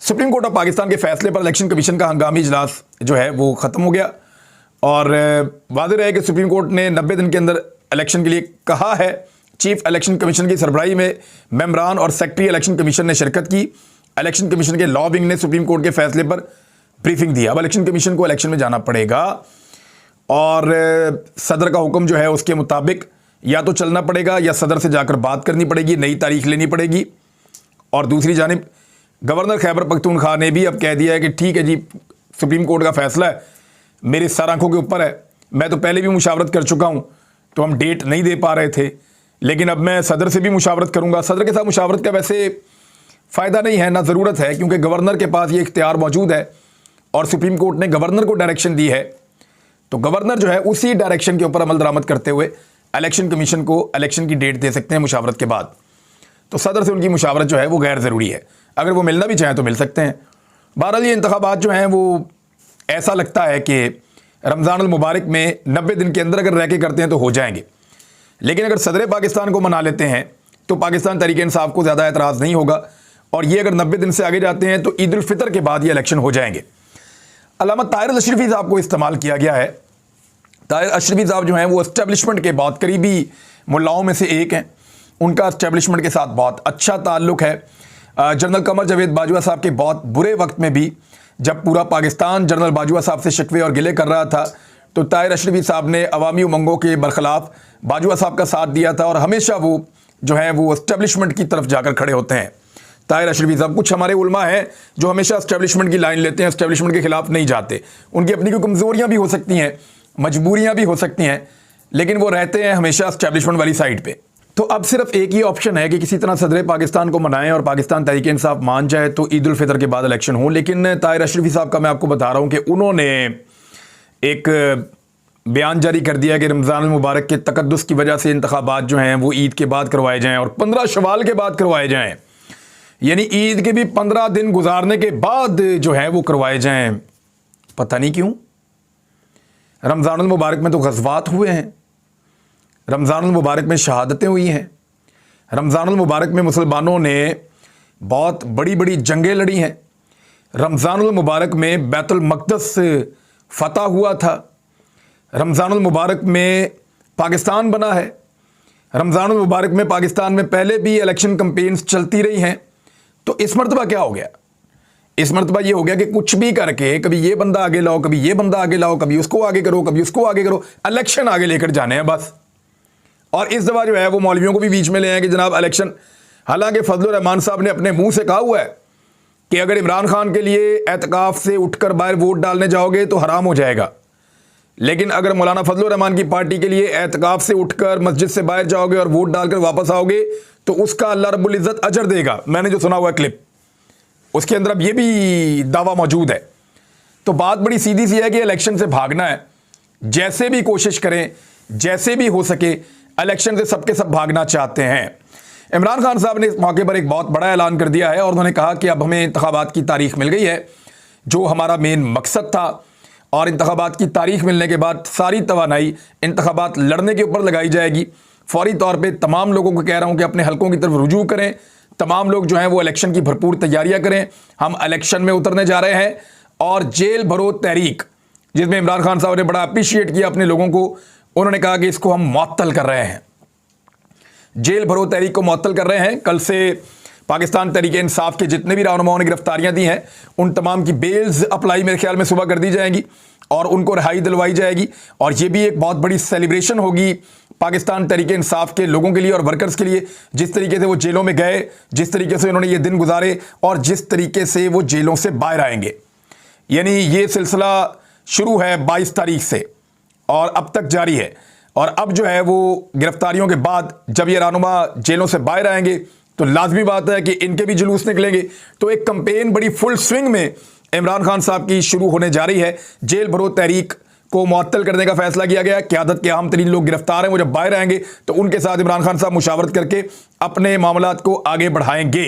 Supreme court of Pakistan के फैसले पर इलेक्शन कमीशन का हंगामी इजलास जो है वो ख़त्म हो गया और वाज़ेह है कि सुप्रीम कोर्ट ने 90 दिन के अंदर इलेक्शन के लिए कहा है। चीफ इलेक्शन कमीशन की सरबराही में मेंबरान और सेक्रेटरी इलेक्शन कमीशन ने शिरकत की। इलेक्शन कमीशन के लॉ विंग ने सुप्रीम कोर्ट के फैसले पर ब्रीफिंग दी। अब इलेक्शन कमीशन को इलेक्शन में जाना पड़ेगा और सदर का हुक्म जो है उसके मुताबिक या तो चलना पड़ेगा या सदर से जाकर बात करनी पड़ेगी, नई तारीख लेनी पड़ेगी। और दूसरी जानिब गवर्नर खैबर पख्तूनख्वा ने भी अब कह दिया है कि ठीक है जी, सुप्रीम कोर्ट का फैसला है, मेरी सर आंखों के ऊपर है, मैं तो पहले भी मुशावरत कर चुका हूं, तो हम डेट नहीं दे पा रहे थे, लेकिन अब मैं सदर से भी मुशावरत करूंगा। सदर के साथ मुशावरत का वैसे फ़ायदा नहीं है, ना ज़रूरत है, क्योंकि गवर्नर के पास ये इख्तियार मौजूद है और सुप्रीम कोर्ट ने गवर्नर को डायरेक्शन दी है, तो गवर्नर जो है उसी डायरेक्शन के ऊपर अमल दरामद करते हुए इलेक्शन कमीशन को इलेक्शन की डेट दे सकते हैं मुशावरत के बाद। तो सदर से उनकी मुशावरत जो है वो गैर ज़रूरी है, अगर वो मिलना भी चाहें तो मिल सकते हैं। बहरहाल ये इंतखाबात जो हैं वो ऐसा लगता है कि रमज़ान अल मुबारक में 90 दिन के अंदर अगर रह के करते हैं तो हो जाएंगे, लेकिन अगर सदर पाकिस्तान को मना लेते हैं तो पाकिस्तान तहरीक इंसाफ को ज़्यादा एतराज़ नहीं होगा और ये अगर 90 दिन से आगे जाते हैं तो ईद उल फितर के बाद ये इलेक्शन हो जाएंगे। अल्लामा ताहिर अशरफी साहब को इस्तेमाल किया गया है। ताहिर अशरफी साहब जो हैं वो एस्टेब्लिशमेंट के बहुत करीबी मुल्लाओं में से एक हैं, उनका एस्टेब्लिशमेंट के साथ बहुत अच्छा ताल्लुक़ है। जनरल कमर जावेद बाजवा साहब के बहुत बुरे वक्त में भी जब पूरा पाकिस्तान जनरल बाजवा साहब से शिकवे और गिले कर रहा था तो ताहिर अशरफी साहब ने अवामी उमंगों के बरखिलाफ बाजवा साहब का साथ दिया था और हमेशा वो जो है वो एस्टेब्लिशमेंट की तरफ जाकर खड़े होते हैं। ताहिर अशरफी साहब, कुछ हमारे उलमा हैं जो हमेशा एस्टेब्लिशमेंट की लाइन लेते हैं, एस्टेब्लिशमेंट के खिलाफ नहीं जाते। उनकी अपनी कोई कमज़ोरियाँ भी हो सकती हैं, मजबूरियाँ भी हो सकती हैं, लेकिन वो रहते हैं हमेशा एस्टेब्लिशमेंट वाली साइड पर। तो अब सिर्फ एक ही ऑप्शन है कि किसी तरह सदर पाकिस्तान को मनाएं और पाकिस्तान तहरीक इंसाफ मान जाए तो ईद उल फितर के बाद इलेक्शन हो। लेकिन ताहिर अशरफी साहब का मैं आपको बता रहा हूं कि उन्होंने एक बयान जारी कर दिया कि रमज़ान अल मुबारक के तकद्दुस की वजह से इंतखाबात जो हैं वो ईद के बाद करवाए जाएँ और 15 शवाल के बाद करवाए जाएँ, यानी ईद के भी 15 दिन गुजारने के बाद जो है वो करवाए जाएँ। पता नहीं क्यों। रमज़ान अल मुबारक में तो ग़ज़वात हुए हैं, रमज़ान अल मुबारक में शहादतें हुई हैं, रमज़ान अल मुबारक में मुसलमानों ने बहुत बड़ी बड़ी जंगें लड़ी हैं, रमज़ान अल मुबारक में बैतुल मक़दस फ़तह हुआ था, रमज़ान अल मुबारक में पाकिस्तान बना है, रमज़ान अल मुबारक में पाकिस्तान में पहले भी इलेक्शन कैंपेन्स चलती रही हैं। तो इस मरतबा क्या हो गया? इस मरतबा ये हो गया कि कुछ भी करके कभी ये बंदा आगे लाओ, कभी ये बंदा आगे लाओ, कभी उसको आगे करो, कभी उसको आगे करो, इलेक्शन आगे लेकर जाने हैं बस। और इस दफ़ा जो है वो मौलवियों को भी बीच में ले आए कि जनाब इलेक्शन, हालांकि फजलुर रहमान साहब ने अपने मुंह से कहा हुआ है कि अगर इमरान खान के लिए एतकाफ़ से उठकर बाहर वोट डालने जाओगे तो हराम हो जाएगा, लेकिन अगर मौलाना फजलुर रहमान की पार्टी के लिए एतकाफ़ से उठकर मस्जिद से बाहर जाओगे और वोट डालकर वापस आओगे तो उसका अल्लाह रब्बुल इज़्ज़त अजर देगा। मैंने जो सुना हुआ क्लिप उसके अंदर अब ये भी दावा मौजूद है। तो बात बड़ी सीधी सी है कि इलेक्शन से भागना है, जैसे भी कोशिश करें, जैसे भी हो सके इलेक्शन से सबके सब भागना चाहते हैं। इमरान खान साहब ने इस मौके पर एक बहुत बड़ा ऐलान कर दिया है और उन्होंने कहा कि अब हमें इंतखाबात की तारीख मिल गई है, जो हमारा मेन मकसद था, और इंतखाबात की तारीख मिलने के बाद सारी तवानाई इंतखाबात लड़ने के ऊपर लगाई जाएगी। फौरी तौर पे तमाम लोगों को कह रहा हूं कि अपने हलकों की तरफ रुजू करें, तमाम लोग जो हैं वो इलेक्शन की भरपूर तैयारियां करें। हम इलेक्शन में उतरने जा रहे हैं और जेल भरो तहरीक, जिसमें इमरान खान साहब ने बड़ा अप्रिशिएट किया अपने लोगों को, उन्होंने कहा कि इसको हम मुअत्तल कर रहे हैं, जेल भरो तहरीक को मुअत्तल कर रहे हैं। कल से पाकिस्तान तहरीक इंसाफ के जितने भी रहनुमाओं ने गिरफ्तारियां दी हैं उन तमाम की बेल्स अप्लाई मेरे ख्याल में सुबह कर दी जाएंगी और उनको रिहाई दिलवाई जाएगी। और ये भी एक बहुत बड़ी सेलिब्रेशन होगी पाकिस्तान तहरीक इंसाफ के लोगों के लिए और वर्कर्स के लिए, जिस तरीके से वो जेलों में गए, जिस तरीके से उन्होंने ये दिन गुजारे और जिस तरीके से वो जेलों से बाहर आएंगे। यानी ये सिलसिला शुरू है 22 तारीख से और अब तक जारी है। और अब जो है वो गिरफ्तारियों के बाद जब ये रहनुमा जेलों से बाहर आएंगे तो लाजमी बात है कि इनके भी जुलूस निकलेंगे। तो एक कंपेन बड़ी फुल स्विंग में इमरान खान साहब की शुरू होने जा रही है। जेल भरो तहरीक को मुअत्तल करने का फैसला किया गया। क़यादत के अहम तरीन लोग गिरफ्तार हैं, वो जब बाहर आएंगे तो उनके साथ इमरान खान साहब मुशावरत करके अपने मामलात को आगे बढ़ाएंगे।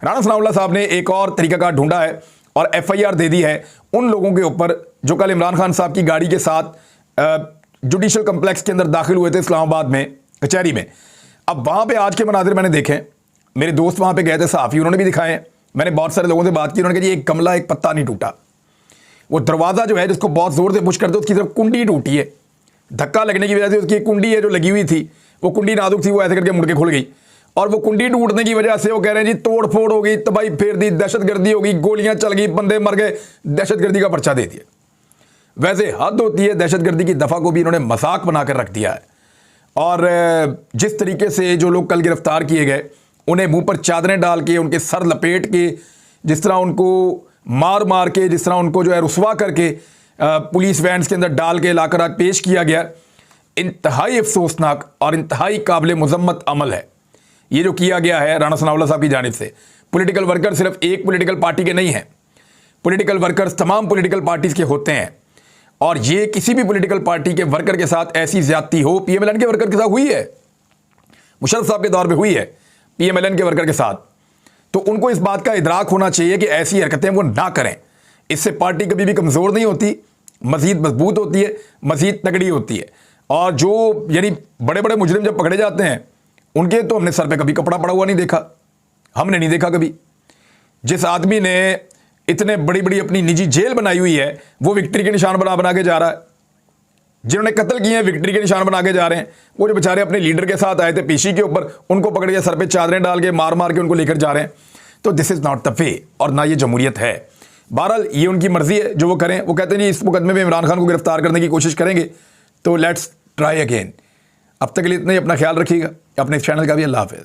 राणा सनाउल्लाह साहब ने एक और तरीकाकार ढूंढा है और FIR दे दी है उन लोगों के ऊपर जो कल इमरान खान साहब की गाड़ी के साथ जुडिशल कम्प्लेक्स के अंदर दाखिल हुए थे इस्लामाबाद में कचहरी में। अब वहाँ पे आज के मनाजिर मैंने देखे, मेरे दोस्त वहाँ पे गए थे, सहाफ़ी, उन्होंने भी दिखाए, मैंने बहुत सारे लोगों से बात की, उन्होंने कहा जी एक गमला एक पत्ता नहीं टूटा, वो दरवाज़ा जो है जिसको बहुत ज़ोर से पुश करते उसकी तरफ कुंडी टूटी है, धक्का लगने की वजह से उसकी कुंडी है जो लगी हुई थी वो कुंडी नाजुक थी, वो ऐसे करके मुड़ के खुल गई और वो कुंडी टूटने की वजह से वो कह रहे हैं जी तोड़ फोड़ हो गई, तबाही फेर दी, दहशतगर्दी हो गई, गोलियां चल गई, बंदे मर गए, दहशतगर्दी का पर्चा दे दिया। वैसे हद होती है, दहशतगर्दी की दफ़ा को भी इन्होंने मजाक बनाकर रख दिया है। और जिस तरीके से जो लोग कल गिरफ्तार किए गए उन्हें मुंह पर चादरें डाल के, उनके सर लपेट के, जिस तरह उनको मार मार के, जिस तरह उनको जो है रुसवा करके पुलिस वैन्स के अंदर डाल के लाकर आज पेश किया गया, इंतहाई अफसोसनाक और इंतहाई काबिल मुजम्मत अमल है ये जो किया गया है राणा सनाउल्लाह साहब की जानिब से। पॉलिटिकल वर्कर सिर्फ एक पॉलिटिकल पार्टी के नहीं हैं, पॉलिटिकल वर्कर्स तमाम पॉलिटिकल पार्टीज के होते हैं और ये किसी भी पॉलिटिकल पार्टी के वर्कर के साथ ऐसी ज्यादती हो, पीएमएलएन के वर्कर के साथ हुई है, मुशर्रफ साहब के दौर पे हुई है पीएमएलएन के वर्कर के साथ, तो उनको इस बात का इदराक होना चाहिए कि ऐसी हरकतें वो ना करें। इससे पार्टी कभी भी कमज़ोर नहीं होती, मज़ीद मजबूत होती है, मज़ीद तगड़ी होती है। और जो यानी बड़े बड़े मुजरिम जब पकड़े जाते हैं उनके तो हमने सर पे कभी कपड़ा पड़ा हुआ नहीं देखा, हमने नहीं देखा कभी। जिस आदमी ने इतने बड़ी बड़ी अपनी निजी जेल बनाई हुई है वो विक्ट्री के निशान बना के जा रहा है, जिन्होंने कत्ल किए हैं विक्ट्री के निशान बना के जा रहे हैं। वो जो बेचारे अपने लीडर के साथ आए थे पीसी के ऊपर, उनको पकड़ के सर पे चादरें डाल के मार मार के उनको लेकर जा रहे हैं। तो this is not the way और ना ये जमहूरियत है। बहरहाल ये उनकी मर्जी है जो वो करें। वो कहते हैं इस मुकदमे में इमरान खान को गिरफ्तार करने की कोशिश करेंगे, तो लेट्स ट्राई अगेन। अब तक के लिए इतना ही, अपना ख्याल रखिएगा, अपने चैनल का भी। अल्लाह हाफ़िज़।